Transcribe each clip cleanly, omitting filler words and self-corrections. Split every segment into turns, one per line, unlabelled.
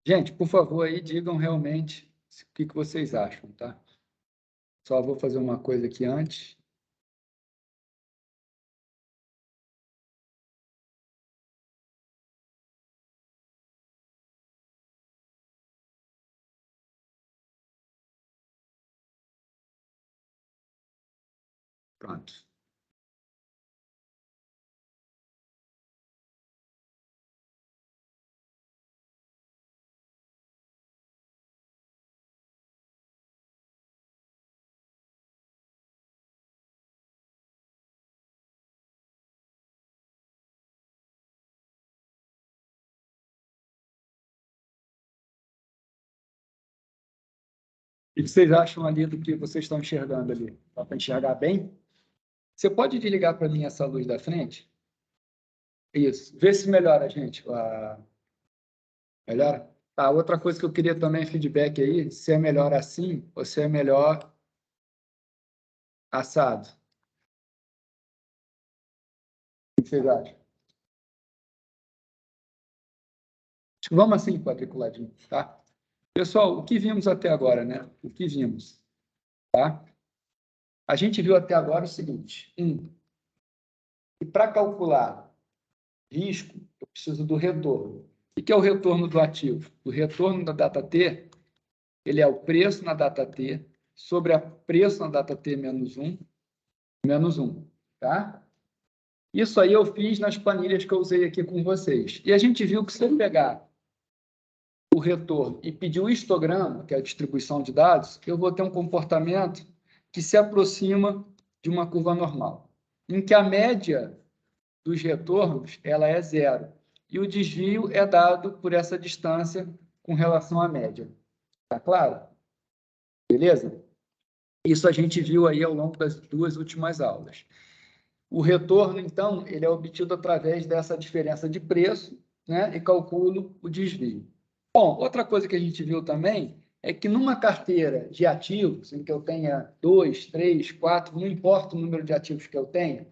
Gente, por favor, aí digam realmente o que vocês acham, tá? Só vou fazer uma coisa aqui antes. Pronto. O que vocês acham ali do que vocês estão enxergando ali? Dá para enxergar bem? Você pode desligar para mim essa luz da frente? Isso. Vê se melhora, gente. Melhora? Tá, outra coisa que eu queria também feedback aí, se é melhor assim ou se é melhor assado. O que vocês acham? Acho que vamos assim, quadriculadinho, tá? Pessoal, o que vimos até agora, né? O que vimos, tá? A gente viu até agora o seguinte, que para calcular risco, eu preciso do retorno. O que é o retorno do ativo? O retorno da data T, ele é o preço na data T sobre a preço na data T menos 1, tá? Isso aí eu fiz nas planilhas que eu usei aqui com vocês. E a gente viu que se eu pegar o retorno e pedir o histograma, que é a distribuição de dados, eu vou ter um comportamento que se aproxima de uma curva normal, em que a média dos retornos ela é 0. E o desvio é dado por essa distância com relação à média. Tá claro? Beleza? Isso a gente viu aí ao longo das 2 últimas aulas. O retorno, então, ele é obtido através dessa diferença de preço, né, e calculo o desvio. Bom, outra coisa que a gente viu também é que numa carteira de ativos, em que eu tenha 2, 3, 4, não importa o número de ativos que eu tenha,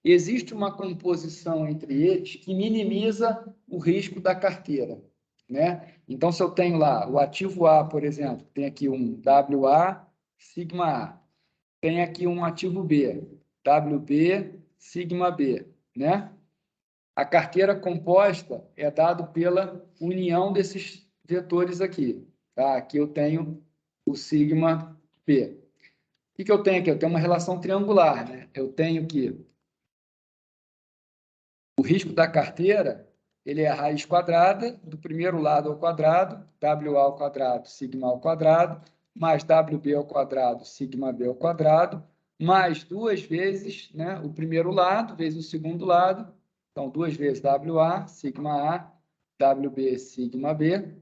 existe uma composição entre eles que minimiza o risco da carteira, né? Então, se eu tenho lá o ativo A, por exemplo, tem aqui um WA, sigma A. Tem aqui um ativo B, WB, sigma B, né? A carteira composta é dado pela união desses vetores aqui, tá? Aqui eu tenho o sigma P. O que eu tenho aqui? Eu tenho uma relação triangular, né? Eu tenho que o risco da carteira, ele é a raiz quadrada do primeiro lado ao quadrado, WA ao quadrado, sigma ao quadrado, mais WB ao quadrado, sigma B ao quadrado, mais 2 vezes, né, o primeiro lado, vezes o segundo lado, então 2 vezes WA, sigma A, WB, sigma B,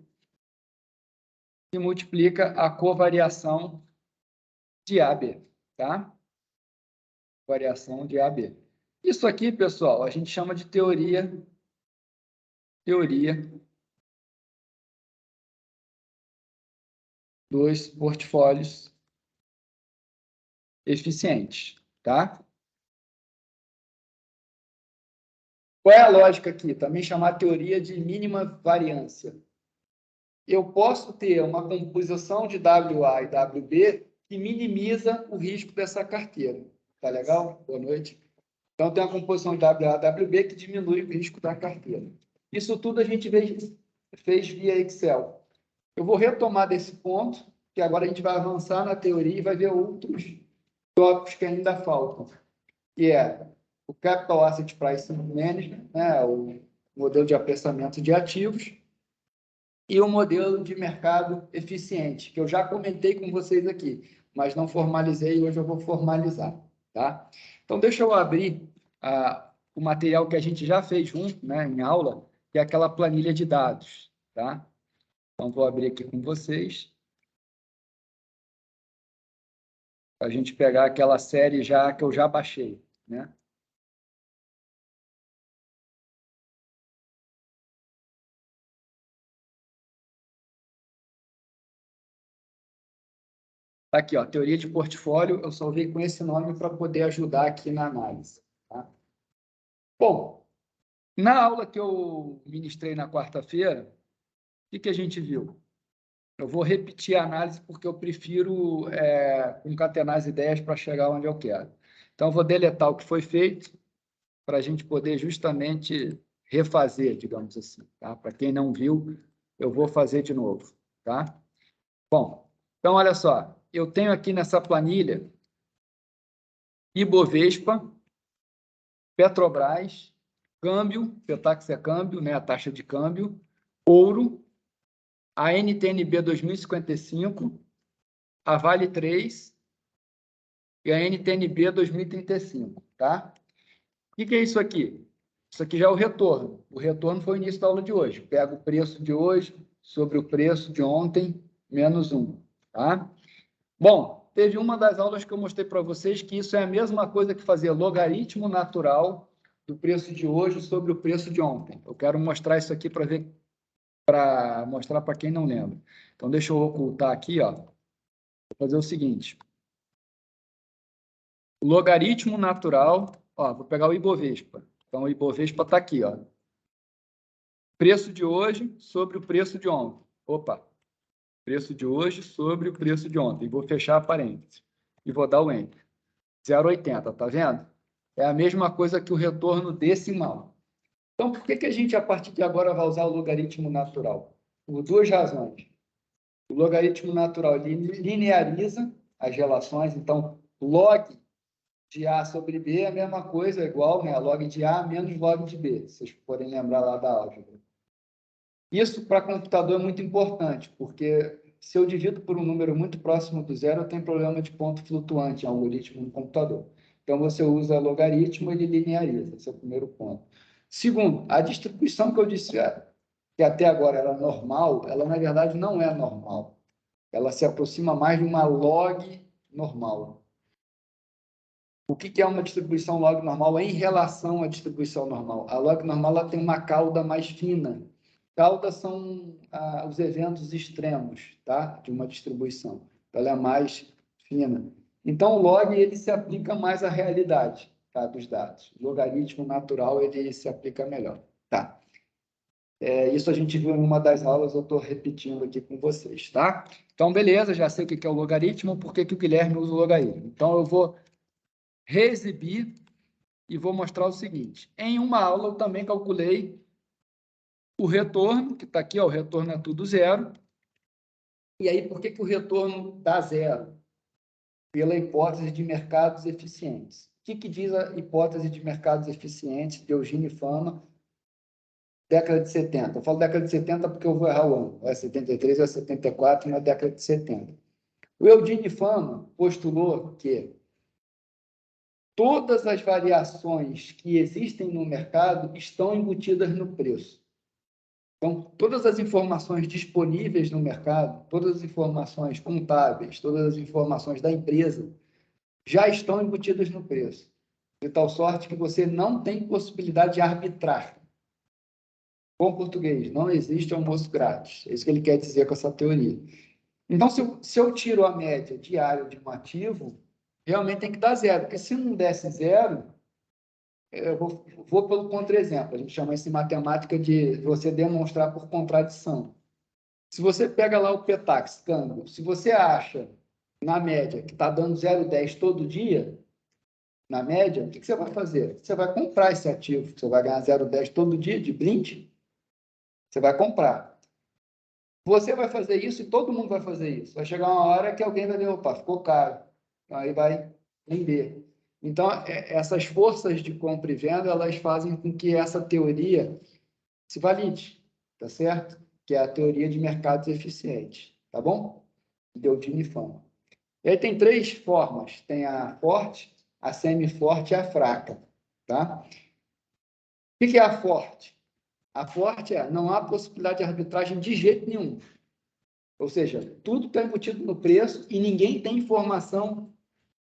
e multiplica a covariação de AB, tá? Variação de AB. Isso aqui, pessoal, a gente chama de teoria dos portfólios eficientes, tá? Qual é a lógica aqui? Também chamar teoria de mínima variância. Eu posso ter uma composição de WA e WB que minimiza o risco dessa carteira. Tá legal? Boa noite. Então, tem uma composição de WA e WB que diminui o risco da carteira. Isso tudo a gente fez via Excel. Eu vou retomar desse ponto, que agora a gente vai avançar na teoria e vai ver outros tópicos que ainda faltam, que é o Capital Asset Pricing Management, né, o modelo de apressamento de ativos, e o modelo de mercado eficiente, que eu já comentei com vocês aqui, mas não formalizei e hoje eu vou formalizar. Tá? Então, deixa eu abrir o material que a gente já fez junto, né, em aula, que é aquela planilha de dados. Tá? Então, vou abrir aqui com vocês, para a gente pegar aquela série já que eu já baixei, né? Tá aqui, ó, teoria de portfólio, eu salvei com esse nome para poder ajudar aqui na análise. Tá? Bom, na aula que eu ministrei na quarta-feira, que a gente viu? Eu vou repetir a análise porque eu prefiro concatenar as ideias para chegar onde eu quero. Então, eu vou deletar o que foi feito para a gente poder justamente refazer, digamos assim. Tá? Para quem não viu, eu vou fazer de novo. Tá? Bom, então, olha só. Eu tenho aqui nessa planilha Ibovespa, Petrobras, câmbio, Petax é câmbio, né, a taxa de câmbio, ouro, a NTNB 2055, a Vale 3 e a NTNB 2035, tá? O que é isso aqui? Isso aqui já é o retorno. O retorno foi o início da aula de hoje. Pega o preço de hoje sobre o preço de ontem, menos 1, tá? Bom, teve uma das aulas que eu mostrei para vocês que isso é a mesma coisa que fazer logaritmo natural do preço de hoje sobre o preço de ontem. Eu quero mostrar isso aqui para mostrar para quem não lembra. Então, deixa eu ocultar aqui, ó. Vou fazer o seguinte. O logaritmo natural, ó, vou pegar o Ibovespa. Então, o Ibovespa está aqui, ó. Preço de hoje sobre o preço de ontem. Opa, preço de hoje sobre o preço de ontem. Vou fechar a parêntese e vou dar o Enter. 0,80, tá vendo? É a mesma coisa que o retorno decimal. Então, por que a gente, a partir de agora, vai usar o logaritmo natural? Por duas razões. O logaritmo natural lineariza as relações, então, log de A sobre B é a mesma coisa, é igual, né? Log de A menos log de B, se vocês forem lembrar lá da álgebra. Isso, para computador, é muito importante, porque se eu divido por um número muito próximo do zero, eu tenho problema de ponto flutuante em algoritmo no computador. Então, você usa logaritmo, ele lineariza, esse é o primeiro ponto. Segundo, a distribuição que eu disse que até agora era normal, ela, na verdade, não é normal. Ela se aproxima mais de uma log normal. O que é uma distribuição log normal em relação à distribuição normal? A log normal ela tem uma cauda mais fina. Caudas são os eventos extremos, tá? De uma distribuição. Ela é mais fina. Então, o log ele se aplica mais à realidade, tá? Dos dados. O logaritmo natural ele se aplica melhor. Tá? Isso a gente viu em uma das aulas, eu estou repetindo aqui com vocês, tá? Então, beleza, já sei o que é o logaritmo, por que o Guilherme usa o logaritmo. Então, eu vou reexibir e vou mostrar o seguinte. Em uma aula, eu também calculei o retorno, que está aqui, ó, o retorno é tudo zero. E aí, por que o retorno dá zero? Pela hipótese de mercados eficientes. O que diz a hipótese de mercados eficientes de Eugênio Fama, década de 70? Eu falo década de 70 porque eu vou errar o ano. É 73 ou é 74, na década de 70. O Eugênio Fama postulou que todas as variações que existem no mercado estão embutidas no preço. Então, todas as informações disponíveis no mercado, todas as informações contábeis, todas as informações da empresa já estão embutidas no preço, de tal sorte que você não tem possibilidade de arbitrar. Bom português, não existe almoço grátis. É isso que ele quer dizer com essa teoria. Então, se eu tiro a média diária de um ativo, realmente tem que dar zero, porque se não desse zero, eu vou pelo contra-exemplo. A gente chama isso em matemática de você demonstrar por contradição. Se você pega lá o Petax, câmbio, se você acha, na média, que está dando 0,10 todo dia, na média, o que você vai fazer? Você vai comprar esse ativo, você vai ganhar 0,10 todo dia de brinde, você vai comprar. Você vai fazer isso e todo mundo vai fazer isso. Vai chegar uma hora que alguém vai dizer, opa, ficou caro. Então, aí vai vender. Então, essas forças de compra e venda, elas fazem com que essa teoria se valide, tá certo? Que é a teoria de mercados eficientes, tá bom? Deu de Fama. E aí tem três formas. Tem a forte, a semi-forte e a fraca, tá? O que é a forte? A forte não há possibilidade de arbitragem de jeito nenhum. Ou seja, tudo está embutido no preço e ninguém tem informação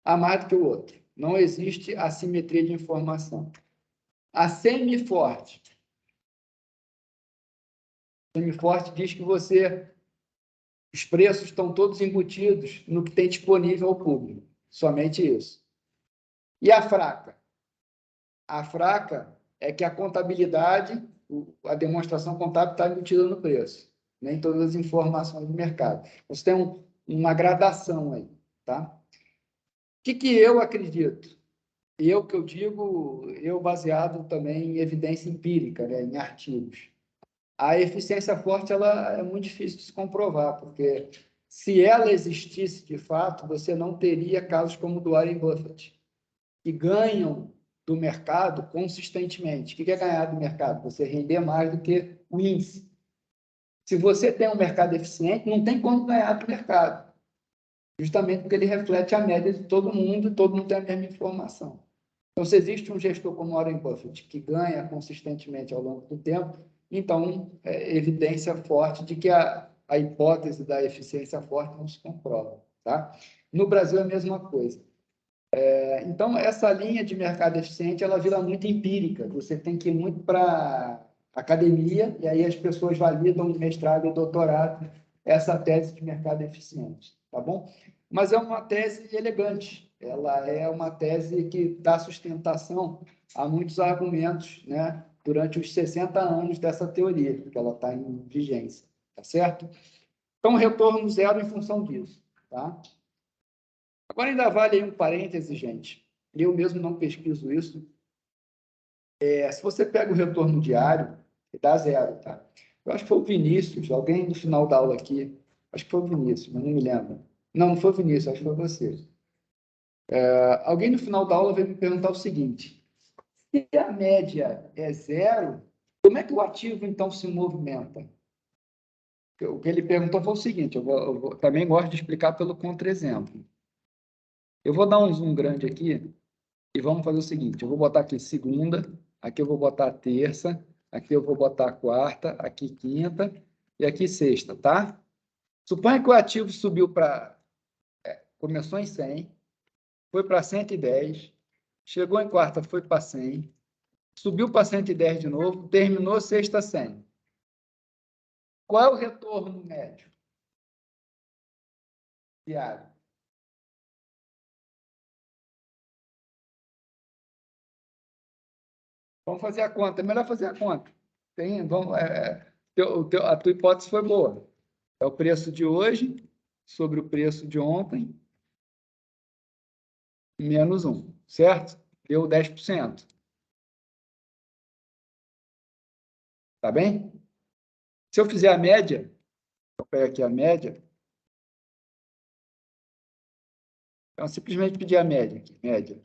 a mais do que o outro. Não existe assimetria de informação. A semi-forte. Semi-forte diz que os preços estão todos embutidos no que tem disponível ao público. Somente isso. E a fraca? A fraca é que a contabilidade, a demonstração contábil está embutida no preço. nem todas as informações do mercado. Você tem uma gradação aí, tá? O que eu acredito? Que eu digo, eu baseado também em evidência empírica, né, em artigos. A eficiência forte ela é muito difícil de se comprovar, porque se ela existisse de fato, você não teria casos como o do Warren Buffett, que ganham do mercado consistentemente. O que é ganhar do mercado? Você render mais do que o índice. Se você tem um mercado eficiente, não tem como ganhar do mercado, justamente porque ele reflete a média de todo mundo e todo mundo tem a mesma informação. Então, se existe um gestor como Warren Buffett que ganha consistentemente ao longo do tempo, então é evidência forte de que a hipótese da eficiência forte não se comprova. Tá? No Brasil é a mesma coisa. Então, essa linha de mercado eficiente, ela vira muito empírica. Você tem que ir muito para academia, e aí as pessoas validam no mestrado e doutorado essa tese de mercado eficiente, tá bom? Mas é uma tese elegante. Ela é uma tese que dá sustentação a muitos argumentos, né, durante os 60 anos dessa teoria, que ela está em vigência, tá certo? Então, retorno zero em função disso, tá? Agora, ainda vale aí um parêntese, gente. Eu mesmo não pesquiso isso. Se você pega o retorno diário, dá zero, tá? Eu acho que foi o Vinícius, alguém no final da aula aqui, acho que foi o Vinícius, mas não me lembro. Não, não foi o Vinícius, acho que foi você. Alguém no final da aula veio me perguntar o seguinte: se a média é zero, como é que o ativo, então, se movimenta? O que ele perguntou foi o seguinte, também gosto de explicar pelo contra-exemplo. Eu vou dar um zoom grande aqui e vamos fazer o seguinte, eu vou botar aqui segunda, aqui eu vou botar terça, aqui eu vou botar quarta, aqui quinta e aqui sexta, tá? Suponha que o ativo subiu para... começou em 100, foi para 110, chegou em quarta, foi para 100, subiu para 110 de novo, terminou sexta 100. Qual é o retorno médio diário? Vamos fazer a conta. É melhor fazer a conta. A tua hipótese foi boa. É o preço de hoje sobre o preço de ontem, menos 1, certo? Deu 10%. Tá bem? Se eu fizer a média, eu pego aqui a média, então simplesmente pedir a média aqui, média.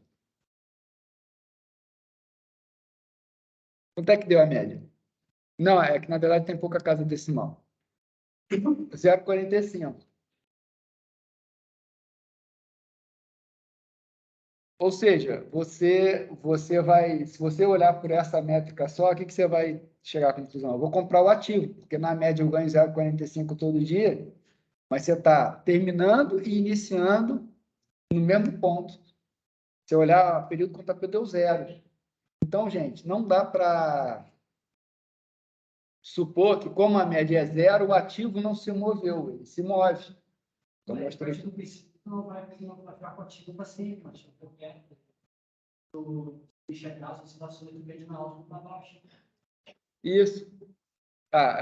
Quanto é que deu a média? Não, é que na verdade tem pouca casa decimal. 0,45. Ou seja, você vai, se você olhar por essa métrica só, o que você vai chegar à conclusão? Eu vou comprar o ativo, porque na média eu ganho 0,45 todo dia, mas você está terminando e iniciando no mesmo ponto. Se olhar período contábil, deu zero. Então, gente, não dá para supor que, como a média é zero, o ativo não se moveu, ele se move. Então, mostrei.
Não vai ficar com o ativo para sempre, mas porque enxergar as oscilações do médio na alta para baixo.
Isso.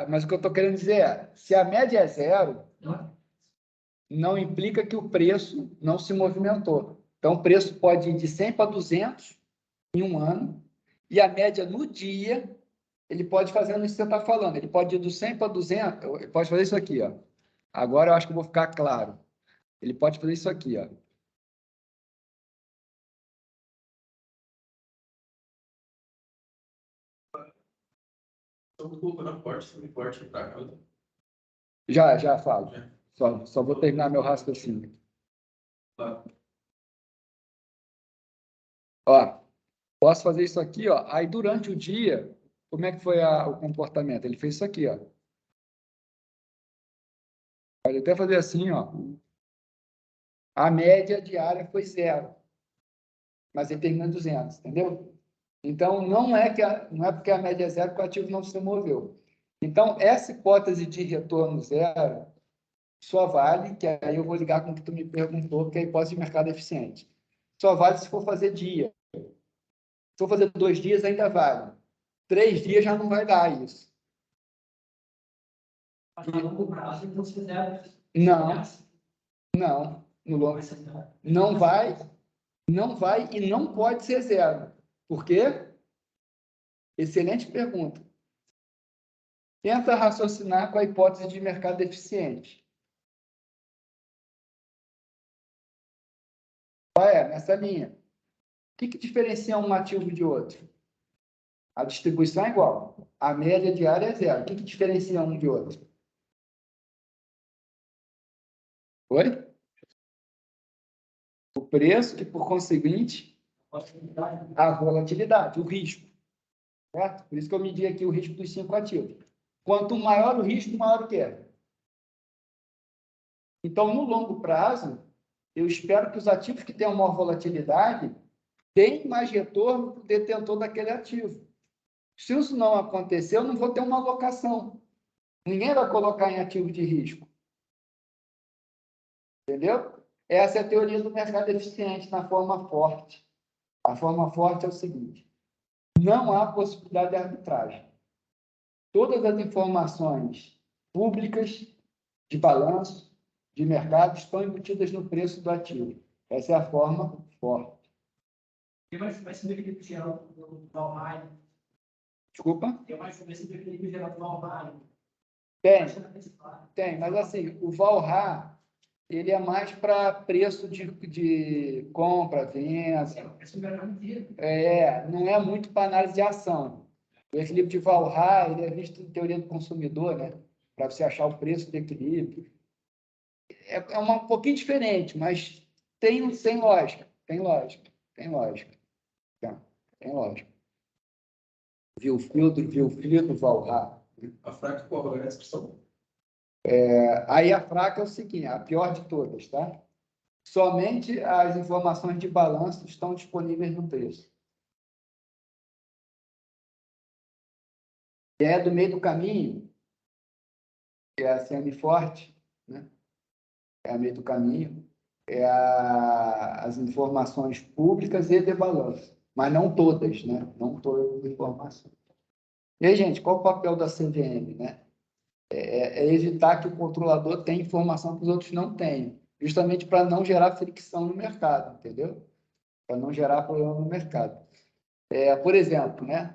Mas o que eu estou querendo dizer é, se a média é zero, não implica que o preço não se movimentou. Então, o preço pode ir de 100 para 200 em um ano, e a média no dia, ele pode fazer isso que você está falando, ele pode ir do 100 para 200, ele pode fazer isso aqui, ó. Agora eu acho que eu vou ficar claro. Ele pode fazer isso aqui, ó.
Estou colocando corte para cá.
Já falo. Só vou terminar meu raciocínio. Ó, posso fazer isso aqui, ó. Aí durante o dia, como é que foi o comportamento? Ele fez isso aqui, ó. Pode até fazer assim, ó. A média diária foi zero, mas ele terminou em 200, entendeu? Então, não é porque a média é zero que o ativo não se moveu. Então, essa hipótese de retorno zero só vale, que aí eu vou ligar com o que tu me perguntou, que é a hipótese de mercado eficiente. Só vale se for fazer dia. Se for fazer 2 dias, ainda vale. 3 dias já não vai dar isso.
Mas a longo prazo, então, se fizer...
Não, não. No longo, não vai e não pode ser zero. Por quê? Excelente pergunta. Tenta raciocinar com a hipótese de mercado eficiente. Qual é? Nessa linha. O que diferencia um ativo de outro? A distribuição é igual. A média diária é zero. O que diferencia um de outro? Oi? O preço e, por conseguinte, a volatilidade, o risco. Certo? Por isso que eu medi aqui o risco dos 5 ativos. Quanto maior o risco, maior o que é. Então, no longo prazo, eu espero que os ativos que tenham maior volatilidade deem mais retorno para o detentor daquele ativo. Se isso não acontecer, eu não vou ter uma alocação. Ninguém vai colocar em ativo de risco. Entendeu? Essa é a teoria do mercado eficiente na forma forte. A forma forte é o seguinte: não há possibilidade de arbitragem. Todas as informações públicas de balanço, de mercado, estão embutidas no preço do ativo. Essa é a forma forte.
E vai ser equilíbrio geral do Valheim.
Desculpa?
Vai ser equilíbrio geral do Valheim.
Tem, mas assim, o Valha, ele é mais para preço de compra, venda. Não é muito para análise de ação. O equilíbrio de Valha, ele é visto em teoria do consumidor, né? Para você achar o preço do equilíbrio. É um pouquinho diferente, mas tem lógica. Tem lógica. Tá? Tem lógica. Viu o filtro, Valha.
A fraca qual é a expressão?
Aí a fraca é o seguinte, a pior de todas, tá? Somente as informações de balanço estão disponíveis no preço. E é do meio do caminho, que é a semi-forte, né? É a meio do caminho, as informações públicas e de balanço, mas não todas, né? Não todas as informações. E aí, gente, qual o papel da CVM, né? É evitar que o controlador tenha informação que os outros não tenham, justamente para não gerar fricção no mercado, entendeu? Para não gerar problema no mercado. Por exemplo, né?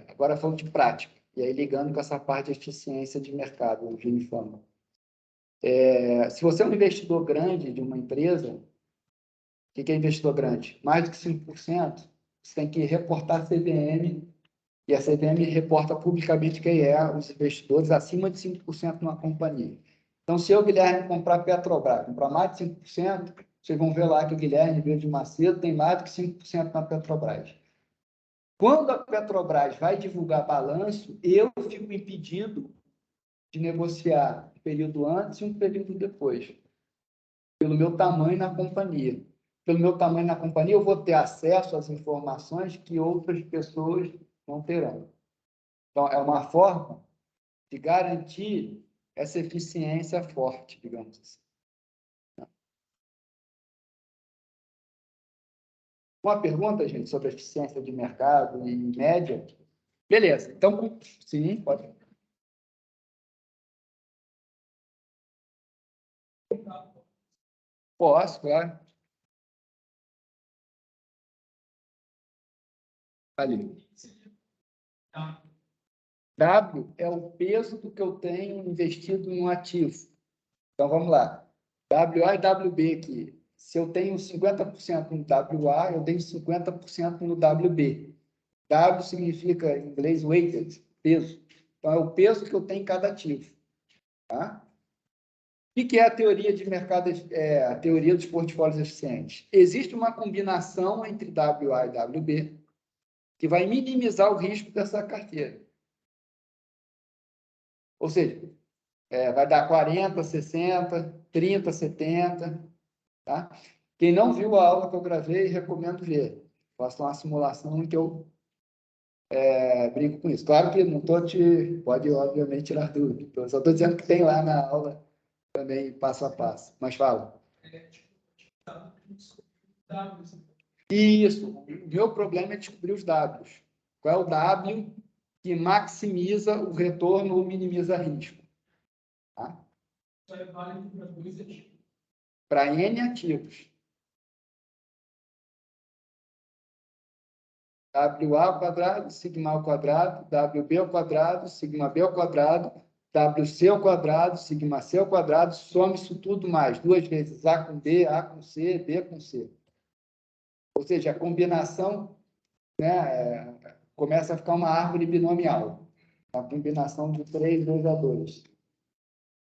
Agora falando de prática, e aí ligando com essa parte de eficiência de mercado, o Unifama. Se você é um investidor grande de uma empresa, o que é investidor grande? Mais do que 5%, você tem que reportar a CVM, e a CVM reporta publicamente quem é os investidores acima de 5% numa companhia. Então, se eu, Guilherme, comprar Petrobras, comprar mais de 5%, vocês vão ver lá que o Guilherme Verde Macedo tem mais do que 5% na Petrobras. Quando a Petrobras vai divulgar balanço, eu fico impedido de negociar um período antes e um período depois, pelo meu tamanho na companhia. Pelo meu tamanho na companhia, eu vou ter acesso às informações que outras pessoas não terão. Então, é uma forma de garantir essa eficiência forte, digamos assim. Uma pergunta, gente, sobre a eficiência de mercado e média? Beleza. Então, sim, pode. Posso, claro. Ali. W é o peso do que eu tenho investido no ativo. Então, vamos lá. WA e WB aqui. Se eu tenho 50% no WA, eu tenho 50% no WB. W significa, em inglês, weighted, peso. Então, é o peso que eu tenho em cada ativo. Tá? O que é a teoria de mercado, a teoria dos portfólios eficientes? Existe uma combinação entre WA e WB que vai minimizar o risco dessa carteira. Ou seja, vai dar 40, 60, 30, 70. Tá? Quem não viu a aula que eu gravei, recomendo ver. Faço uma simulação em que eu brinco com isso. Claro que não estou pode, obviamente, tirar dúvida. Eu só estou dizendo que tem lá na aula também, passo a passo. Mas fala. Isso. O meu problema é descobrir os Ws. Qual é o W que maximiza o retorno ou minimiza risco? Tá?
Isso é válido para dois ativos.
Para N ativos. WA ao quadrado, sigma ao quadrado, WB ao quadrado, sigma B ao quadrado, WC ao quadrado, sigma C ao quadrado, soma isso tudo mais. 2 vezes A com B, A com C, B com C. Ou seja, a combinação, né, começa a ficar uma árvore binomial. A combinação de 3, 2 a 2.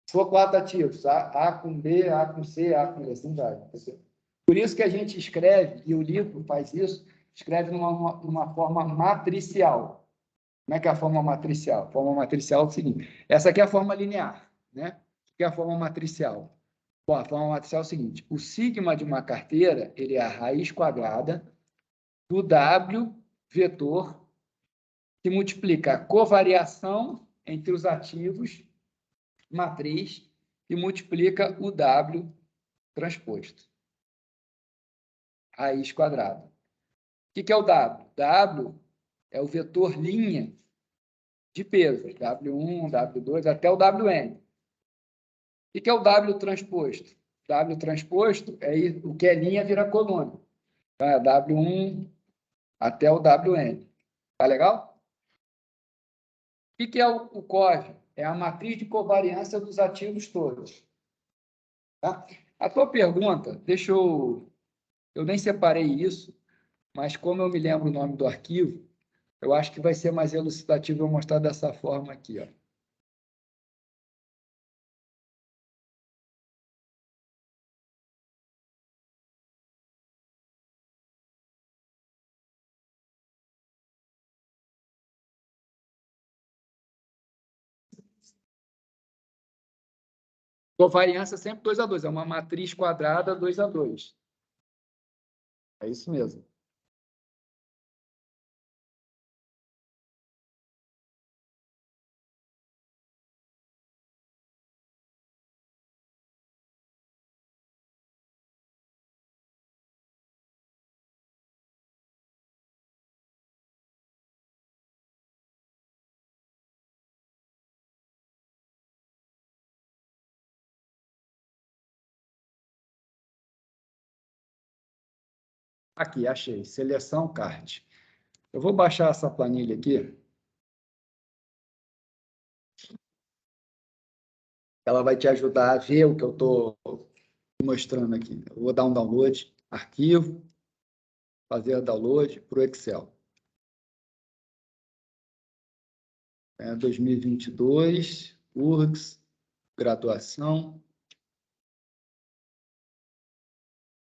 Se for 4 ativos, A com B, A com C, A com B, assim vai. Por isso que a gente escreve, e o livro faz isso, escreve numa forma matricial. Como é que é a forma matricial? A forma matricial é o seguinte, essa aqui é a forma linear, né? O que é a forma matricial? Bom, a forma matricial é o seguinte, o sigma de uma carteira, ele é a raiz quadrada do W vetor que multiplica a covariação entre os ativos, matriz, e multiplica o W transposto. Raiz quadrada. O que é o W? W é o vetor linha de peso, W1, W2, até o Wn. O que é o W transposto? W transposto é o que é linha vira coluna. Tá? W1 até o Wn. Tá legal? O que é o COV? É a matriz de covariância dos ativos todos. Tá? A tua pergunta, deixa eu nem separei isso, mas como eu me lembro o nome do arquivo, eu acho que vai ser mais elucidativo eu mostrar dessa forma aqui, ó. Covariância sempre 2 a 2, é uma matriz quadrada 2 a 2. É isso mesmo. Aqui, achei. Seleção CART. Eu vou baixar essa planilha aqui. Ela vai te ajudar a ver o que eu estou mostrando aqui. Eu vou dar um download, arquivo, fazer download para o Excel. 2022, URGS, graduação.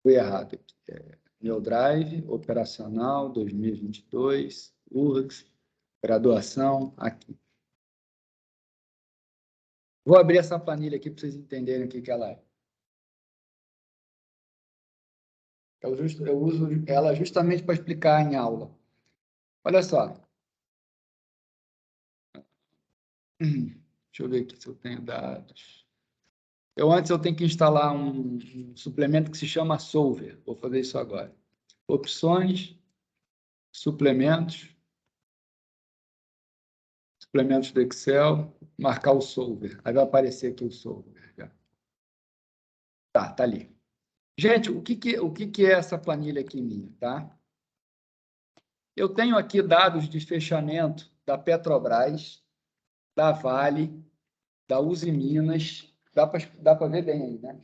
Foi errado aqui. Meu Drive, operacional, 2022, URGS, graduação, aqui. Vou abrir essa planilha aqui para vocês entenderem o que ela é. Eu uso ela justamente para explicar em aula. Olha só. Deixa eu ver aqui se eu tenho dados. Antes eu tenho que instalar um suplemento que se chama Solver. Vou fazer isso agora. Opções, suplementos do Excel, marcar o Solver. Aí vai aparecer aqui o Solver. Tá ali. Gente, o que é essa planilha aqui minha, tá? Eu tenho aqui dados de fechamento da Petrobras, da Vale, da Uzi Minas, dá para ver bem aí, né?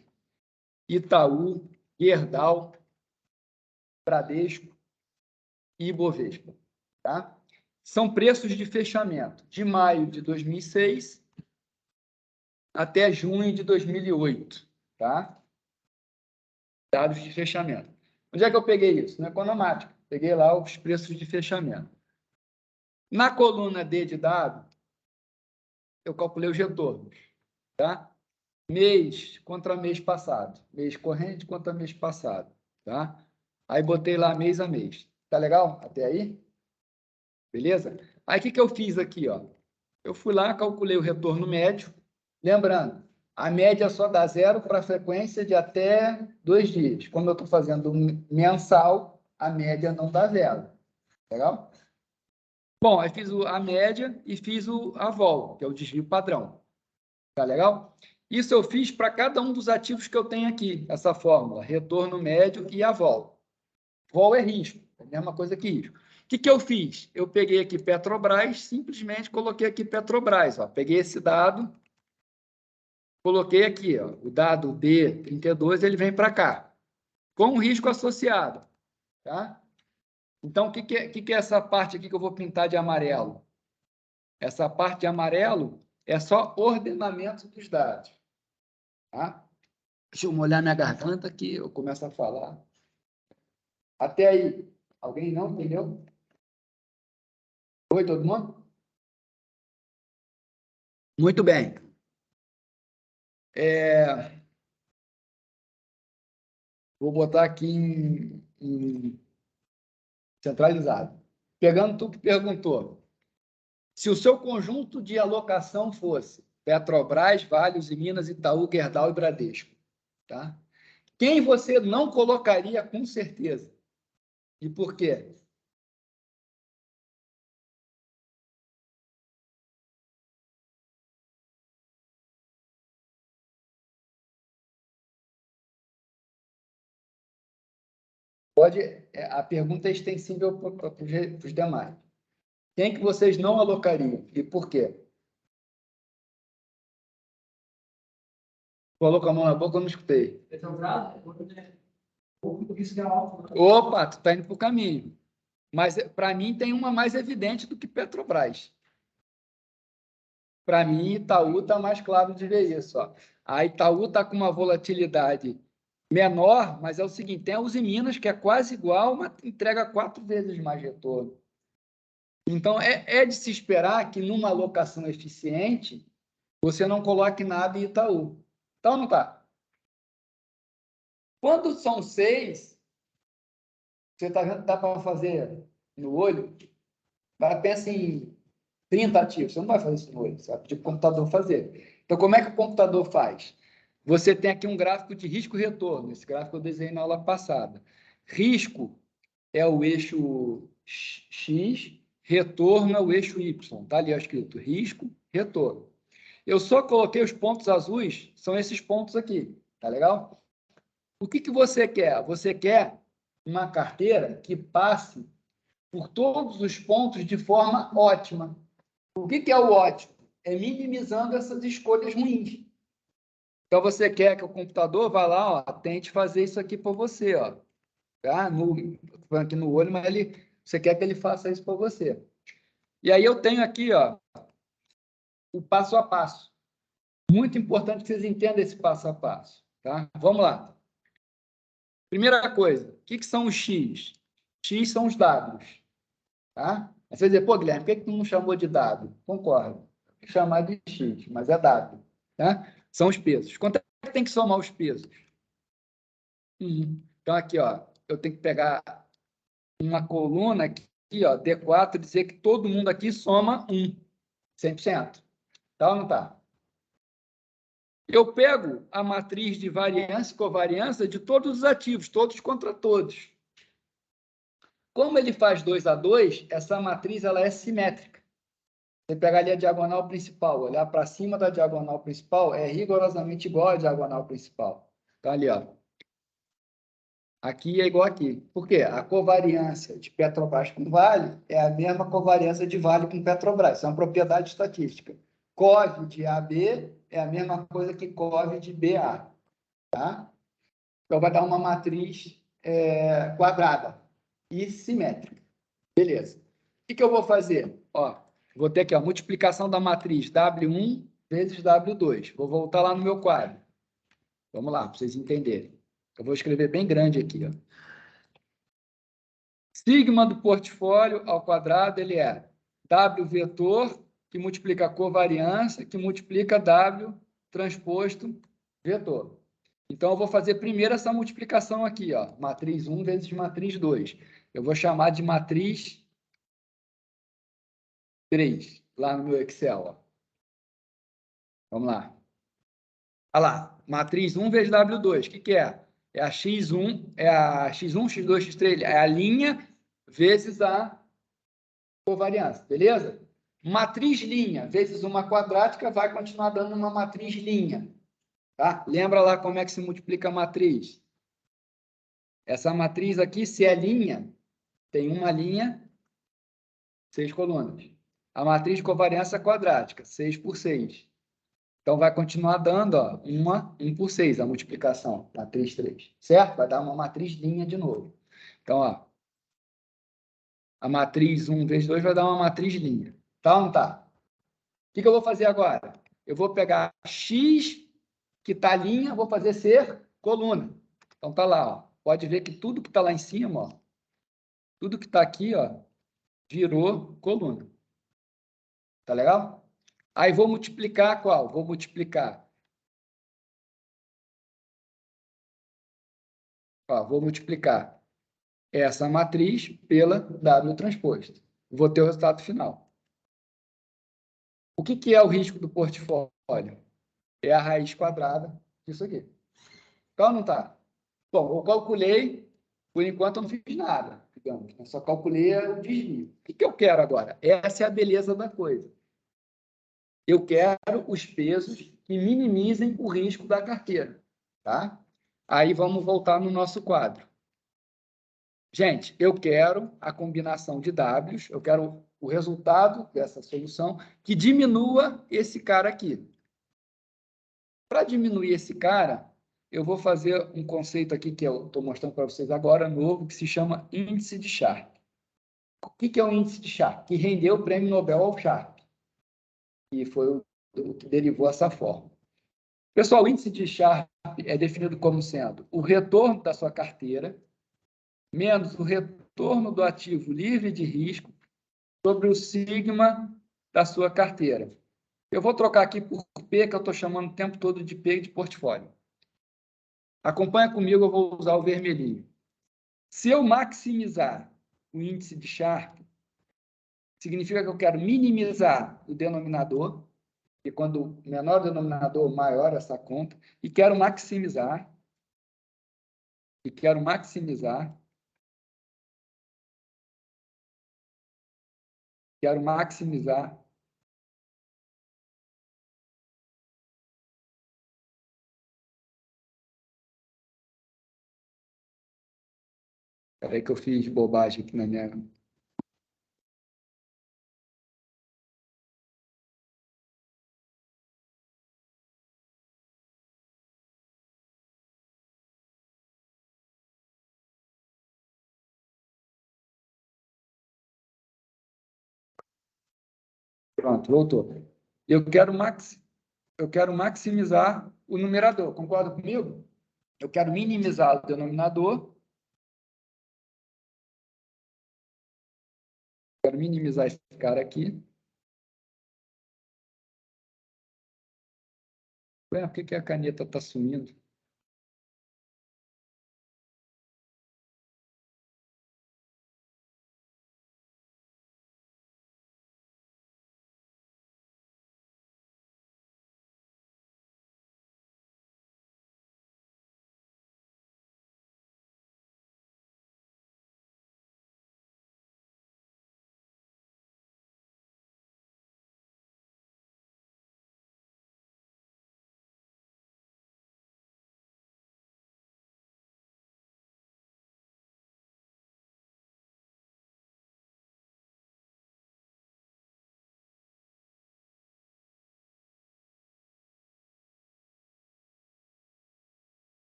Itaú, Gerdau, Bradesco e Ibovespa, tá? São preços de fechamento de maio de 2006 até junho de 2008, tá? Dados de fechamento. Onde é que eu peguei isso? No Economática. Peguei lá os preços de fechamento. Na coluna D de dado, eu calculei os retornos, tá? Mês contra mês passado. Mês corrente contra mês passado, tá? Aí botei lá mês a mês. Tá legal? Até aí? Beleza? Aí o que eu fiz aqui, ó? Eu fui lá, calculei o retorno médio. Lembrando, a média só dá zero para a frequência de até 2 dias. Como eu estou fazendo mensal, a média não dá zero. Legal? Bom, aí fiz a média e fiz a vol, que é o desvio padrão. Tá legal? Isso eu fiz para cada um dos ativos que eu tenho aqui, essa fórmula, retorno médio e a vol. Vol é risco, é a mesma coisa que risco. O que eu fiz? Eu peguei aqui Petrobras, simplesmente coloquei aqui Petrobras. Ó. Peguei esse dado, coloquei aqui, ó, o dado D32, ele vem para cá, com o risco associado. Tá? Então, o que é essa parte aqui que eu vou pintar de amarelo? Essa parte de amarelo é só ordenamento dos dados. Tá? Deixa eu molhar minha garganta que eu começo a falar. Até aí, alguém não entendeu? Oi, todo mundo? Muito bem. Vou botar aqui em centralizado. Pegando tu que perguntou. Se o seu conjunto de alocação fosse Petrobras, Vale, Minas, Itaú, Gerdau e Bradesco, tá? Quem você não colocaria com certeza? E por quê? Pode, a pergunta é extensível para os demais. Quem que vocês não alocariam e por quê? Falou com a mão na boca, eu não escutei.
Petrobras, o risco é alto.
Opa, tu está indo para o caminho. Mas, para mim, tem uma mais evidente do que Petrobras. Para mim, Itaú está mais claro de ver isso. Ó. A Itaú está com uma volatilidade menor, mas é o seguinte, tem a Uzi Minas, que é quase igual, mas entrega 4 vezes mais retorno. Então, é de se esperar que numa alocação eficiente, você não coloque nada em Itaú. Então, não está. Quando são 6, você está vendo que dá para fazer no olho? Agora pensa em 30 ativos. Você não vai fazer isso no olho, você vai pedir para o computador fazer. Então, como é que o computador faz? Você tem aqui um gráfico de risco-retorno. Esse gráfico eu desenhei na aula passada. Risco é o eixo X, retorno é o eixo Y. Está ali escrito risco, retorno. Eu só coloquei os pontos azuis, são esses pontos aqui. Tá legal? O que você quer? Você quer uma carteira que passe por todos os pontos de forma ótima. O que é o ótimo? É minimizando essas escolhas ruins. Então, você quer que o computador vá lá, ó, tente fazer isso aqui para você. Ó. Tá? Aqui no olho, mas você quer que ele faça isso para você. E aí eu tenho aqui ó, o passo a passo. Muito importante que vocês entendam esse passo a passo. Tá? Vamos lá. Primeira coisa, o que são os X? X são os dados. Tá? Aí você vai dizer, pô, Guilherme, por que tu não chamou de dado? Concordo. Tem que chamar de X, mas é dado. Tá? São os pesos. Quanto é que tem que somar os pesos? Então, aqui, ó, eu tenho que pegar uma coluna aqui, ó, D4, dizer que todo mundo aqui soma 100%. Tá ou não tá? Eu pego a matriz de variância e covariância de todos os ativos, todos contra todos. Como ele faz 2 a 2, essa matriz ela é simétrica. Você pegar ali a diagonal principal, olhar para cima da diagonal principal, é rigorosamente igual à diagonal principal. Então, ali, ó. Aqui é igual aqui. Por quê? A covariância de Petrobras com Vale é a mesma covariância de Vale com Petrobras. Isso é uma propriedade estatística. COV de AB é a mesma coisa que COV de BA. Tá? Então, vai dar uma matriz quadrada e simétrica. Beleza. O que eu vou fazer? Ó, vou ter aqui a multiplicação da matriz W1 vezes W2. Vou voltar lá no meu quadro. Vamos lá, para vocês entenderem. Eu vou escrever bem grande aqui. Ó. Sigma do portfólio ao quadrado, ele é W vetor, que multiplica a covariância, que multiplica W transposto vetor. Então, eu vou fazer primeiro essa multiplicação aqui, ó, matriz 1 vezes matriz 2. Eu vou chamar de matriz 3, lá no meu Excel. Ó. Vamos lá. Olha lá, matriz 1 vezes W2. O que é? É a X1, X2, X3, é a linha vezes a covariância, beleza? Matriz linha vezes uma quadrática vai continuar dando uma matriz linha. Tá? Lembra lá como é que se multiplica a matriz? Essa matriz aqui, se é linha, tem uma linha, 6 colunas. A matriz de covariância quadrática, 6 por 6. Então, vai continuar dando 1 por 6, a multiplicação, matriz 3. Certo? Vai dar uma matriz linha de novo. Então, a matriz 1 vezes 2 vai dar uma matriz linha. Tá ou não tá? O que eu vou fazer agora? Eu vou pegar x, que está linha, vou fazer ser coluna. Então, tá lá. Pode ver que tudo que está lá em cima, tudo que está aqui, virou coluna. Tá legal? Aí vou multiplicar qual? Vou multiplicar. Vou multiplicar essa matriz pela W transposto. Vou ter o resultado final. O que é o risco do portfólio? É a raiz quadrada disso aqui. Tá ou não tá? Bom, eu calculei, por enquanto eu não fiz nada, digamos. Eu só calculei o desvio. O que eu quero agora? Essa é a beleza da coisa. Eu quero os pesos que minimizem o risco da carteira. Tá? Aí vamos voltar no nosso quadro. Gente, eu quero a combinação de Ws, eu quero o resultado dessa solução que diminua esse cara aqui. Para diminuir esse cara, eu vou fazer um conceito aqui que eu estou mostrando para vocês agora, novo, que se chama índice de Sharpe. O que é o índice de Sharpe? Que rendeu o prêmio Nobel ao Sharpe. E foi o que derivou essa forma. Pessoal, o índice de Sharpe é definido como sendo o retorno da sua carteira menos o retorno do ativo livre de risco sobre o sigma da sua carteira. Eu vou trocar aqui por P, que eu estou chamando o tempo todo de P de portfólio. Acompanha comigo, eu vou usar o vermelhinho. Se eu maximizar o índice de Sharpe, significa que eu quero minimizar o denominador, e quando menor o denominador, maior essa conta, e quero maximizar Espera aí que eu fiz bobagem aqui na minha... Pronto, voltou. Eu quero maximizar o numerador. Concorda comigo? Eu quero minimizar o denominador. Quero minimizar esse cara aqui. Ué, por que a caneta está sumindo?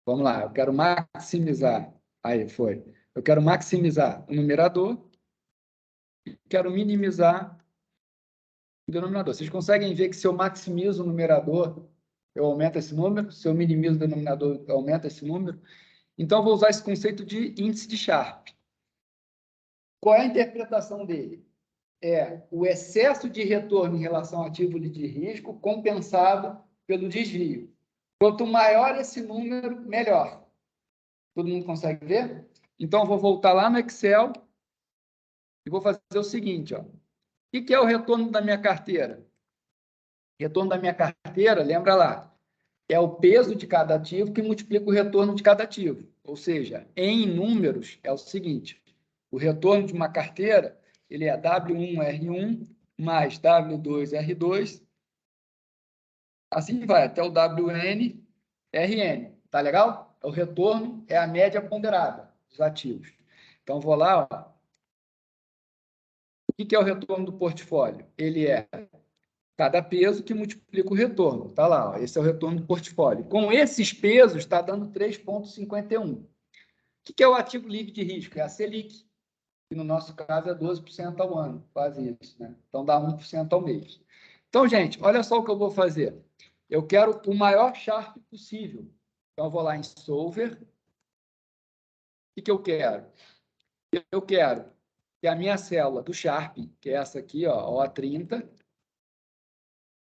Vamos lá, eu quero maximizar. Aí, foi. Eu quero maximizar o numerador e quero minimizar o denominador. Vocês conseguem ver que se eu maximizo o numerador, eu aumento esse número, se eu minimizo o denominador, eu aumento esse número. Então, eu vou usar esse conceito de índice de Sharpe. Qual é a interpretação dele? É o excesso de retorno em relação ao ativo de risco compensado pelo desvio. Quanto maior esse número, melhor. Todo mundo consegue ver? Então, eu vou voltar lá no Excel e vou fazer o seguinte. O que é o retorno da minha carteira? Retorno da minha carteira, lembra lá, é o peso de cada ativo que multiplica o retorno de cada ativo. Ou seja, em números, é o seguinte, o retorno de uma carteira, ele é W1R1 mais W2R2, assim vai, até o WNRN. Tá legal? O retorno é a média ponderada dos ativos. Então, vou lá, ó. O que é o retorno do portfólio? Ele é cada peso que multiplica o retorno. Tá lá, ó. Esse é o retorno do portfólio. Com esses pesos, está dando 3,51. O que é o ativo livre de risco? É a Selic, que no nosso caso é 12% ao ano, quase isso, né? Então, dá 1% ao mês. Então, gente, olha só o que eu vou fazer. Eu quero o maior Sharpe possível. Então, eu vou lá em Solver. O que eu quero? Eu quero que a minha célula do Sharp, que é essa aqui, ó, O30,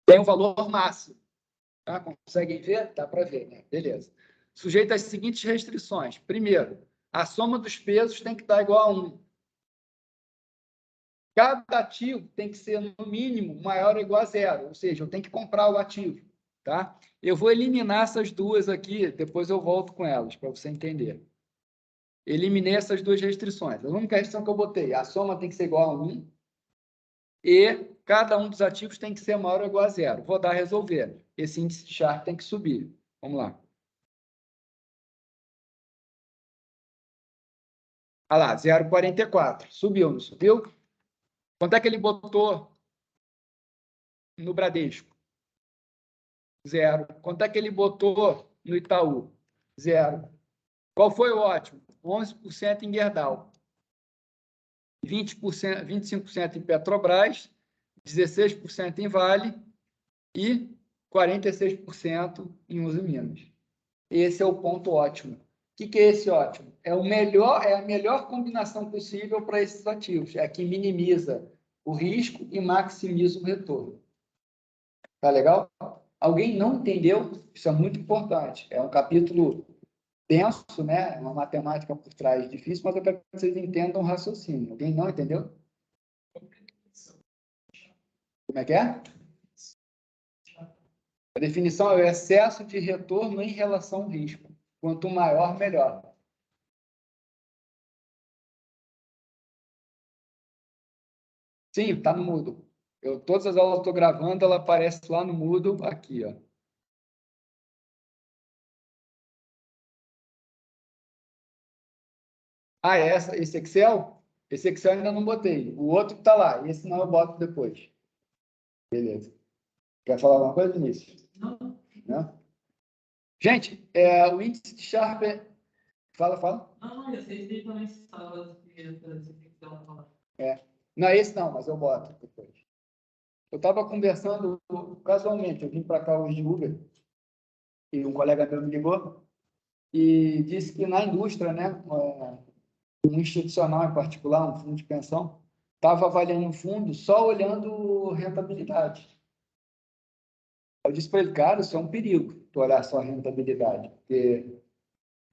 tenha um valor máximo. Tá? Conseguem ver? Dá para ver, né? Beleza. Sujeito às seguintes restrições. Primeiro, a soma dos pesos tem que estar igual a 1. Cada ativo tem que ser, no mínimo, maior ou igual a 0. Ou seja, eu tenho que comprar o ativo. Tá? Eu vou eliminar essas duas aqui, depois eu volto com elas, para você entender. Eliminei essas duas restrições. A única restrição que eu botei, a soma tem que ser igual a 1 e cada um dos ativos tem que ser maior ou igual a 0. Vou dar a resolver. Esse índice de Sharpe tem que subir. Vamos lá. Olha lá, 0,44. Subiu, não subiu? Quanto é que ele botou no Bradesco? 0. Quanto é que ele botou no Itaú? 0. Qual foi o ótimo? 11% em Gerdau. 20%, 25% em Petrobras, 16% em Vale e 46% em Uzi Minas. Esse é o ponto ótimo. O que é esse ótimo? É a melhor combinação possível para esses ativos. É a que minimiza o risco e maximiza o retorno. Tá legal? Alguém não entendeu? Isso é muito importante. É um capítulo denso, né? Uma matemática por trás difícil, mas eu quero que vocês entendam o raciocínio. Alguém não entendeu? Como é que é? A definição é o excesso de retorno em relação ao risco. Quanto maior, melhor. Sim, está no Moodle. Todas as aulas que estou gravando, ela aparece lá no Moodle, aqui, ó. Ah, esse Excel? Esse Excel ainda não botei. O outro está lá. Esse não eu boto depois. Beleza. Quer falar alguma coisa, Vinícius?
Não.
Não? Gente, o índice de Sharpe... Fala, fala.
Não, eu sei que também estava
Não é esse não, mas eu boto depois. Eu estava conversando, casualmente, eu vim para cá hoje de Uber, e um colega meu me ligou, e disse que na indústria, né, um institucional em particular, um fundo de pensão, estava avaliando o fundo só olhando rentabilidade. Eu disse para ele, cara, isso é um perigo, tu olhar só a rentabilidade, porque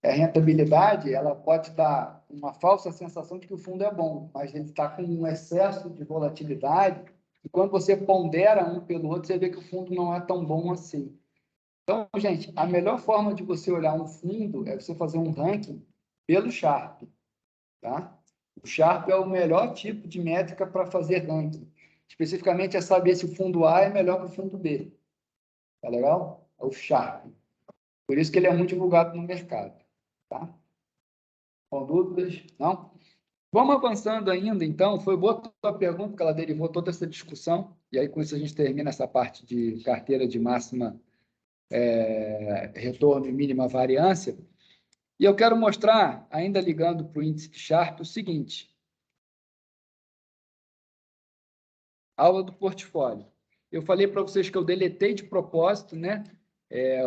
a rentabilidade ela pode dar uma falsa sensação de que o fundo é bom, mas ele está com um excesso de volatilidade, e quando você pondera um pelo outro, você vê que o fundo não é tão bom assim. Então, gente, a melhor forma de você olhar um fundo é você fazer um ranking pelo Sharpe, tá? O Sharpe é o melhor tipo de métrica para fazer ranking. Especificamente é saber se o fundo A é melhor que o fundo B. Tá legal? É o Sharpe. Por isso que ele é muito divulgado no mercado, tá? Com dúvidas? Não? Vamos avançando ainda, então. Foi boa a tua pergunta, porque ela derivou toda essa discussão. E aí, com isso, a gente termina essa parte de carteira de máxima retorno e mínima variância. E eu quero mostrar, ainda ligando para o índice de Sharpe, o seguinte. Aula do portfólio. Eu falei para vocês que eu deletei de propósito, né,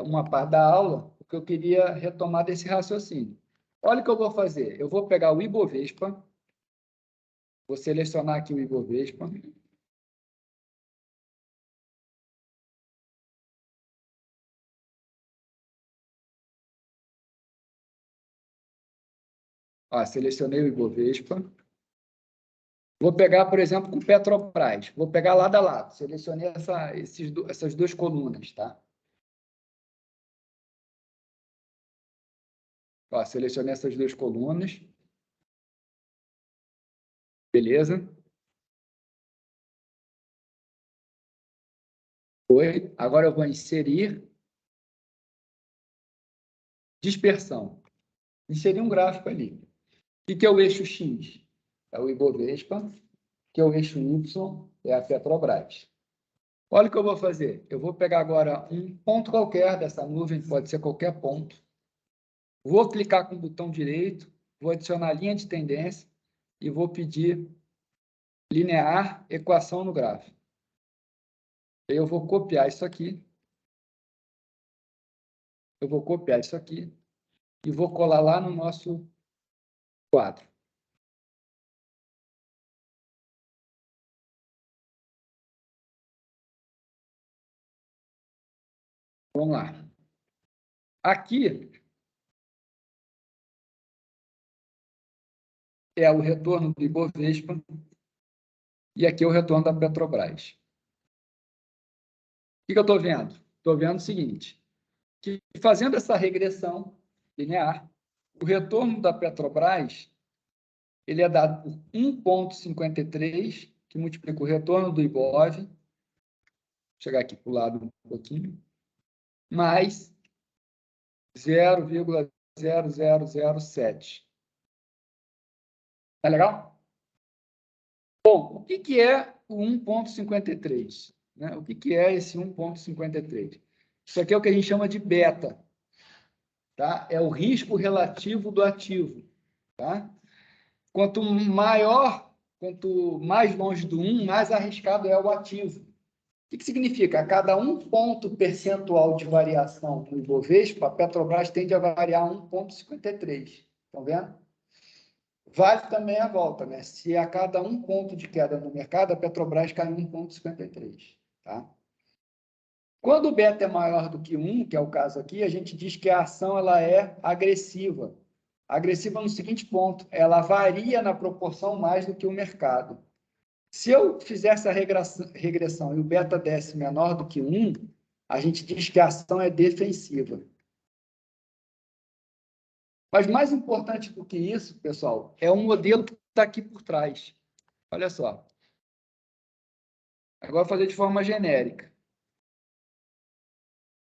uma parte da aula, porque eu queria retomar desse raciocínio. Olha o que eu vou fazer. Eu vou pegar o Ibovespa, vou selecionar aqui o Ibovespa. Selecionei o Ibovespa. Vou pegar, por exemplo, com o Petrobras. Vou pegar lado a lado. Selecionei essas duas colunas, tá? Ó, selecionei essas duas colunas. Beleza? Foi. Agora eu vou inserir dispersão. Inserir um gráfico ali. O que é o eixo X? É o Ibovespa. O que é o eixo Y? É a Petrobras. Olha o que eu vou fazer. Eu vou pegar agora um ponto qualquer dessa nuvem, pode ser qualquer ponto. Vou clicar com o botão direito, vou adicionar linha de tendência e vou pedir linear equação no gráfico. Eu vou copiar isso aqui. Eu vou copiar isso aqui e vou colar lá no nosso quadro. Vamos lá. Aqui é o retorno do Ibovespa e aqui é o retorno da Petrobras. O que eu estou vendo? Estou vendo o seguinte, que fazendo essa regressão linear, o retorno da Petrobras ele é dado por 1,53, que multiplica o retorno do Ibov, vou chegar aqui para o lado um pouquinho, mais 0,0007. Tá legal? Bom, o que é o 1,53? Né? O que é esse 1,53? Isso aqui é o que a gente chama de beta. Tá? É o risco relativo do ativo. Tá? Quanto mais longe do 1, mais arriscado é o ativo. O que significa? A cada 1 ponto percentual de variação no Ibovespa, a Petrobras tende a variar 1,53. Estão vendo? Vale também a volta, né? Se a cada 1 ponto de queda no mercado, a Petrobras cai 1,53. Tá? Quando o beta é maior do que 1, que é o caso aqui, a gente diz que a ação ela é agressiva. Agressiva no seguinte ponto, ela varia na proporção mais do que o mercado. Se eu fizesse a regressão e o beta desse menor do que 1, a gente diz que a ação é defensiva. Mas mais importante do que isso, pessoal, é o modelo que está aqui por trás. Olha só. Agora, vou fazer de forma genérica.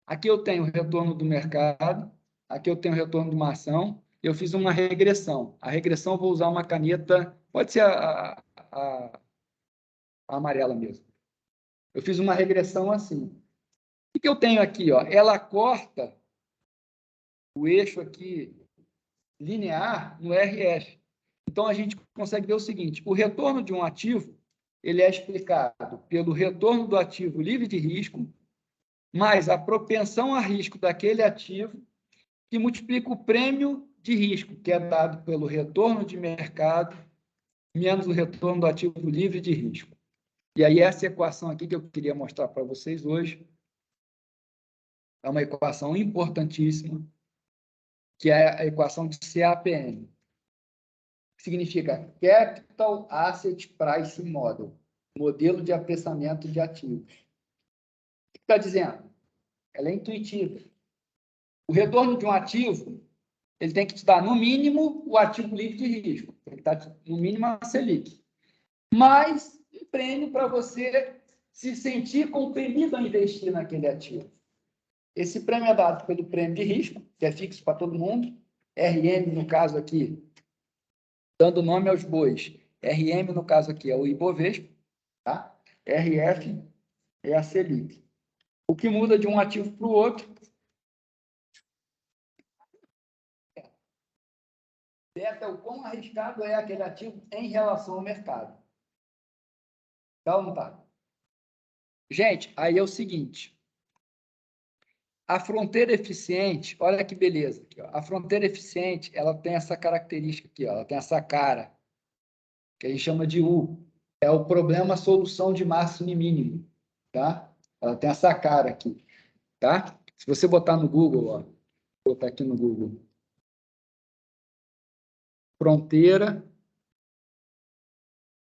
Aqui eu tenho o retorno do mercado, aqui eu tenho o retorno de uma ação, eu fiz uma regressão. A regressão eu vou usar uma caneta, pode ser a amarela mesmo. Eu fiz uma regressão assim. O que eu tenho aqui? Ó? Ela corta o eixo aqui linear no RS. Então, a gente consegue ver o seguinte, o retorno de um ativo ele é explicado pelo retorno do ativo livre de risco, mais a propensão a risco daquele ativo, que multiplica o prêmio de risco, que é dado pelo retorno de mercado, menos o retorno do ativo livre de risco. E aí, essa equação aqui que eu queria mostrar para vocês hoje, é uma equação importantíssima, que é a equação de CAPM. Que significa Capital Asset Pricing Model, modelo de apressamento de ativos. O que está dizendo? Ela é intuitiva. O retorno de um ativo, ele tem que te dar, no mínimo, o ativo livre de risco. Tem que estar, no mínimo, a Selic. Mais um prêmio para você se sentir comprimido a investir naquele ativo. Esse prêmio é dado pelo prêmio de risco, que é fixo para todo mundo. RM, no caso aqui, dando nome aos bois. RM, no caso aqui, é o Ibovespa. Tá? RF é a Selic. O que muda de um ativo para o outro beta é o quão arriscado é aquele ativo em relação ao mercado. Tá ou não tá? Gente, aí é o seguinte. A fronteira eficiente, olha que beleza. Aqui, ó. A fronteira eficiente, ela tem essa característica aqui, ó, ela tem essa cara, que a gente chama de U. É o problema solução de máximo e mínimo. Tá? Ela tem essa cara aqui. Tá? Se você botar no Google, ó, vou botar aqui no Google. Fronteira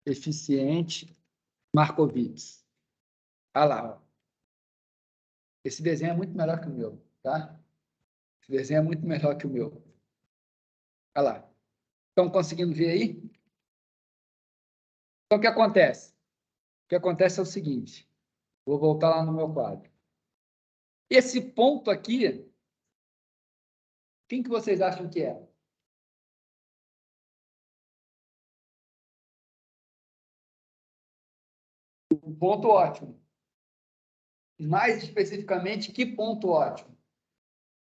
eficiente Markowitz. Olha lá, ó. Esse desenho é muito melhor que o meu, tá? Esse desenho é muito melhor que o meu. Olha lá. Estão conseguindo ver aí? Então, o que acontece? O que acontece é o seguinte. Vou voltar lá no meu quadro. Esse ponto aqui, quem que vocês acham que é? Um ponto ótimo. Mais especificamente, que ponto ótimo?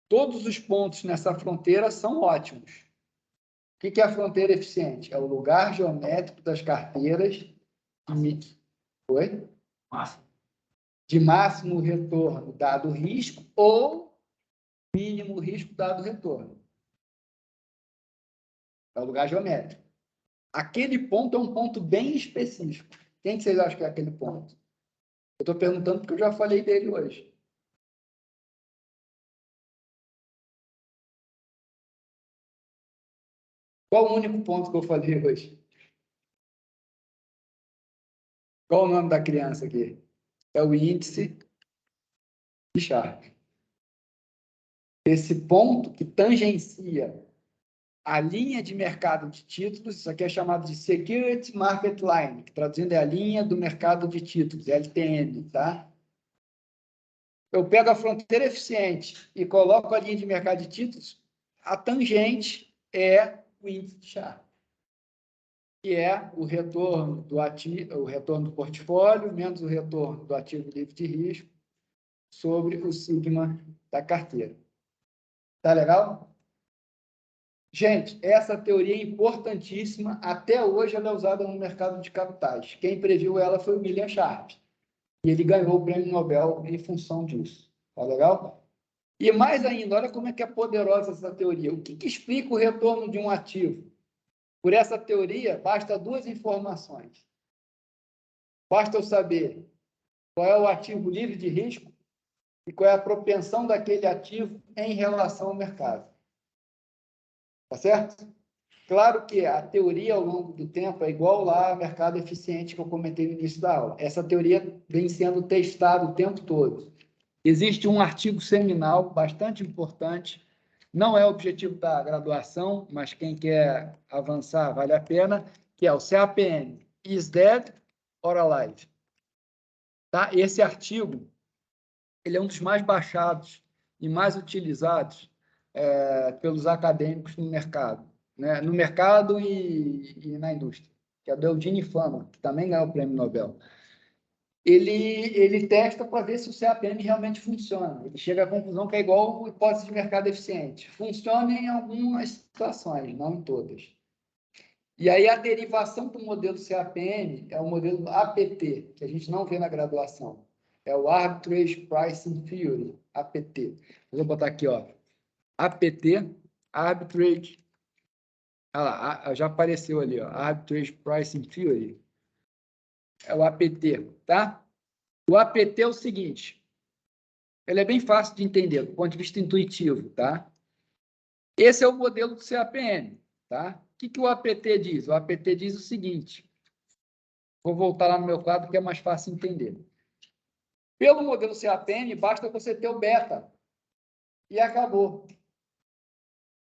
Todos os pontos nessa fronteira são ótimos. O que é a fronteira eficiente? É o lugar geométrico das carteiras Oi? De máximo retorno dado risco ou mínimo risco dado retorno. É o lugar geométrico. Aquele ponto é um ponto bem específico. Quem que vocês acham que é aquele ponto? Eu estou perguntando porque eu já falei dele hoje. Qual o único ponto que eu falei hoje? Qual o nome da criança aqui? É o índice de Sharpe. Esse ponto que tangencia a linha de mercado de títulos, isso aqui é chamado de Security Market Line, que traduzindo é a linha do mercado de títulos, LTM, tá? Eu pego a fronteira eficiente e coloco a linha de mercado de títulos, a tangente é o índice de Sharpe, que é o retorno do ativo, o retorno do portfólio menos o retorno do ativo livre de risco sobre o sigma da carteira. Tá legal? Gente, essa teoria é importantíssima. Até hoje ela é usada no mercado de capitais. Quem previu ela foi o William Sharpe. E ele ganhou o prêmio Nobel em função disso. Tá legal? E mais ainda, olha como é que é poderosa essa teoria. O que explica o retorno de um ativo? Por essa teoria, basta duas informações. Basta eu saber qual é o ativo livre de risco e qual é a propensão daquele ativo em relação ao mercado. Tá certo? Claro que a teoria, ao longo do tempo, é igual lá ao mercado eficiente que eu comentei no início da aula. Essa teoria vem sendo testada o tempo todo. Existe um artigo seminal bastante importante, não é o objetivo da graduação, mas quem quer avançar vale a pena, que é o CAPM, Is Dead or Alive? Tá? Esse artigo ele é um dos mais baixados e mais utilizados pelos acadêmicos no mercado. Né? No mercado e na indústria, que é o Eugene Fama, que também ganhou o prêmio Nobel. Ele testa para ver se o CAPM realmente funciona. Ele chega à conclusão que é igual a hipótese de mercado eficiente. Funciona em algumas situações, não em todas. E aí a derivação do modelo CAPM é o modelo APT, que a gente não vê na graduação. É o Arbitrage Pricing Theory, APT. Vou botar aqui, ó. APT, Arbitrage. Olha lá, já apareceu ali, ó. Arbitrage Pricing Theory. É o APT, tá? O APT é o seguinte. Ele é bem fácil de entender, do ponto de vista intuitivo, tá? Esse é o modelo do CAPM, tá? O que o APT diz? O APT diz o seguinte. Vou voltar lá no meu quadro, que é mais fácil entender. Pelo modelo CAPM, basta você ter o beta. E acabou.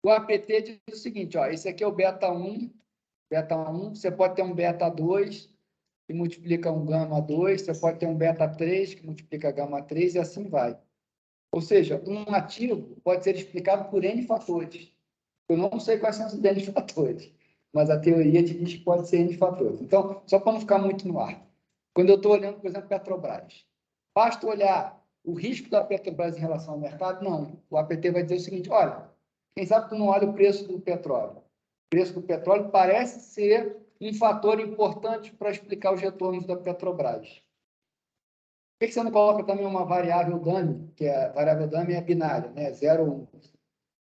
O APT diz o seguinte, ó, esse aqui é o beta 1, você pode ter um beta 2, que multiplica um gama 2, você pode ter um beta 3, que multiplica gama 3, e assim vai. Ou seja, um ativo pode ser explicado por N fatores. Eu não sei quais são os N fatores, mas a teoria diz que pode ser N fatores. Então, só para não ficar muito no ar. Quando eu estou olhando, por exemplo, Petrobras, basta olhar o risco da Petrobras em relação ao mercado? Não. O APT vai dizer o seguinte, olha, quem sabe tu não olha o preço do petróleo. O preço do petróleo parece ser um fator importante para explicar os retornos da Petrobras. Por que você não coloca também uma variável dummy, que a variável dummy é binária, né? 0 ou 1.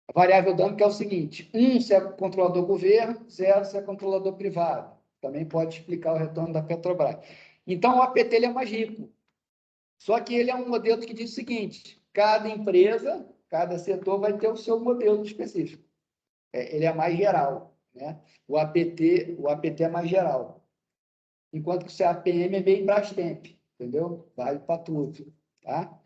A variável dummy que é o seguinte, 1 se é controlador governo, 0 se é controlador privado. Também pode explicar o retorno da Petrobras. Então, o APT ele é mais rico. Só que ele é um modelo que diz o seguinte, cada empresa, cada setor vai ter o seu modelo específico. Ele é mais geral, né? O APT é mais geral. Enquanto que o CAPM é bem Brastemp, entendeu? Vale para tudo, tá?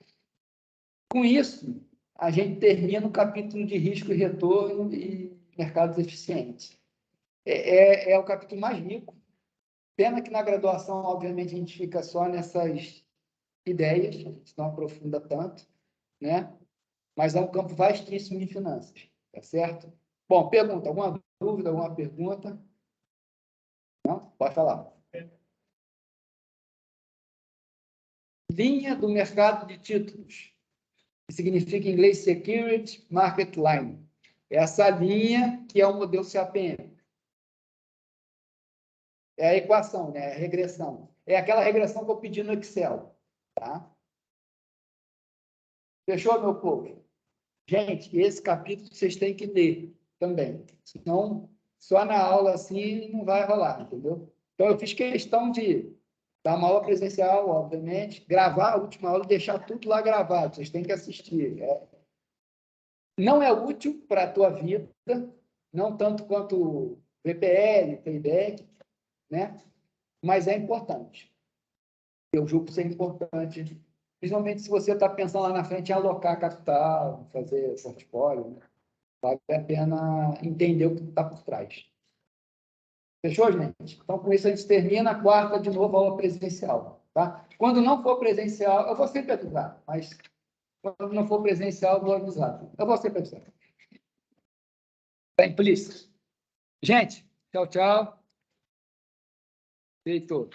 Com isso, a gente termina o capítulo de risco e retorno e mercados eficientes. É o capítulo mais rico. Pena que na graduação, obviamente, a gente fica só nessas ideias, a gente não aprofunda tanto, né? Mas é um campo vastíssimo de finanças, tá certo? Bom, pergunta, alguma dúvida, alguma pergunta? Não? Pode falar. Linha do mercado de títulos, que significa em inglês Security Market Line. Essa linha que é o modelo CAPM. É a equação, né? É a regressão. É aquela regressão que eu pedi no Excel, tá? Fechou, meu povo? Gente, esse capítulo vocês têm que ler também. Senão, só na aula assim não vai rolar, entendeu? Então, eu fiz questão de dar uma aula presencial, obviamente, gravar a última aula e deixar tudo lá gravado. Vocês têm que assistir. Não é útil para a tua vida, não tanto quanto VPL, Payback, né? Mas é importante. Eu julgo ser importante, principalmente se você está pensando lá na frente em alocar capital, fazer portfólio, né? Vale a pena entender o que está por trás. Fechou, gente? Então, com isso, a gente termina a quarta, de novo, aula presencial. Tá? Quando não for presencial, eu vou sempre avisar, mas quando não for presencial, eu vou avisar. Eu vou sempre avisar. Tá implícito. Gente, tchau, tchau. Feito.